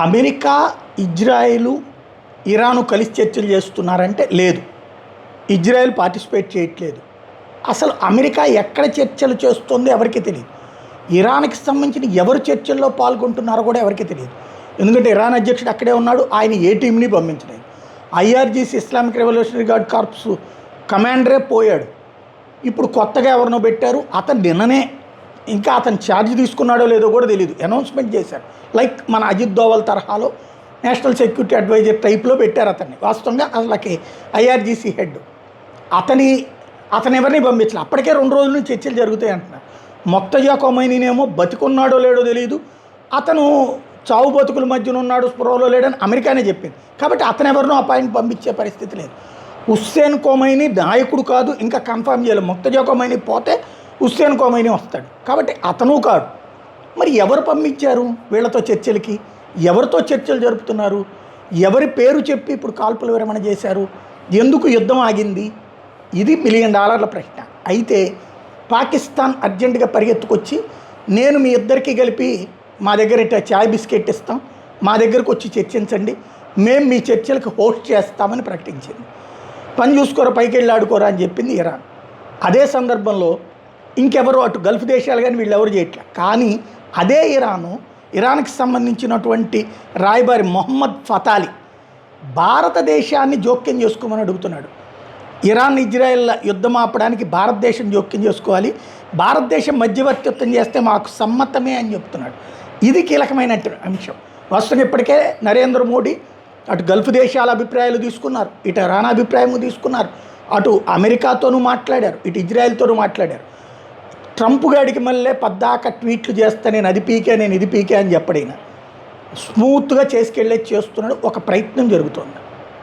America, Israel, Iran కలిసి చర్చలు చేస్తున్నారంటే లేదు. ఇజ్రాయెల్ పార్టిసిపేట్ చేయట్లేదు. అసలు అమెరికా ఎక్కడ చర్చలు చేస్తుందో ఎవరికీ తెలియదు. ఇరాన్కి సంబంధించిన ఎవరు చర్చల్లో పాల్గొంటున్నారో కూడా ఎవరికీ తెలియదు. ఎందుకంటే ఇరాన్ అధ్యక్షుడు అక్కడే ఉన్నాడు, ఆయన ఏ టీంని పంపించలేదు. IRGC Islamic revolutionary guard corps కమాండరే పోయాడు. ఇప్పుడు కొత్తగా ఎవరినో పెట్టారు. అతను నిన్ననే ఇంకా అతను ఛార్జ్ తీసుకున్నాడో లేదో కూడా తెలియదు, అనౌన్స్మెంట్ చేశారు. లైక్ మన అజిత్ దోవల్ తరహాలో నేషనల్ సెక్యూరిటీ అడ్వైజర్ టైప్లో పెట్టారు అతన్ని. వాస్తవంగా అసలుకి ఐఆర్జీసీ హెడ్ అతను ఎవరిని పంపించలేదు. అప్పటికే 2 రోజుల నుంచి చర్చలు జరుగుతాయి అంటున్నారు. మొక్తజా ఖొమైనీనేమో బతికున్నాడో లేడో తెలియదు, అతను చావు బతుకుల మధ్యన ఉన్నాడు, స్పృహలో లేడని అమెరికానే చెప్పింది. కాబట్టి అతను ఎవరినో ఆ పాయింట్ పంపించే పరిస్థితి లేదు. హుస్సేన్ ఖొమైనీ నాయకుడు కాదు, ఇంకా కన్ఫర్మ్ చేయలేదు. మొక్తజా ఖొమైనీ పోతే హుస్సేన్ ఖొమైనీ వస్తాడు, కాబట్టి అతను కాదు. మరి ఎవరు పంపించారు వీళ్ళతో చర్చలకి? ఎవరితో చర్చలు జరుపుతున్నారు? ఎవరి పేరు చెప్పి ఇప్పుడు కాల్పుల విరమణ చేశారు? ఎందుకు యుద్ధం ఆగింది? ఇది $1 మిలియన్ ప్రశ్న. అయితే పాకిస్తాన్ అర్జెంటుగా పరిగెత్తుకొచ్చి నేను మీ ఇద్దరికి కలిపి మా దగ్గర ఇట్లా చాయ్ బిస్కెట్ ఇస్తాం, మా దగ్గరకు వచ్చి చర్చించండి, మేము మీ చర్చలకు హోస్ట్ చేస్తామని ప్రకటించింది. పని చూసుకోరా, పైకి వెళ్ళి ఆడుకోరా అని చెప్పింది ఇరాన్. అదే సందర్భంలో ఇంకెవరు అటు గల్ఫ్ దేశాలు కానీ వీళ్ళు ఎవరు చేయట్లే. కానీ అదే ఇరాన్కి సంబంధించినటువంటి రాయబారి మొహమ్మద్ ఫతాలి భారతదేశాన్ని జోక్యం చేసుకోమని అడుగుతున్నాడు. ఇరాన్, ఇజ్రాయెల్ యుద్ధం ఆపడానికి భారతదేశం జోక్యం చేసుకోవాలి, భారతదేశం మధ్యవర్తిత్వం చేస్తే మాకు సమ్మతమే అని చెప్తున్నాడు. ఇది కీలకమైన అంశం. వాస్తవంగా ఇప్పటికే నరేంద్ర మోడీ అటు గల్ఫ్ దేశాల అభిప్రాయాలు తీసుకున్నారు, ఇటు ఇరాన్ అభిప్రాయం తీసుకున్నారు, అటు అమెరికాతోనూ మాట్లాడారు, ఇటు ఇజ్రాయెల్తోనూ మాట్లాడారు. ట్రంప్ గాడికి మళ్ళీ పద్దాక ట్వీట్లు చేస్తే నేను అది పీకే, నేను ఇది పీకే అని చెప్పడిన స్మూత్గా చేసుకెళ్ళే చేస్తున్నాడు. ఒక ప్రయత్నం జరుగుతుంది.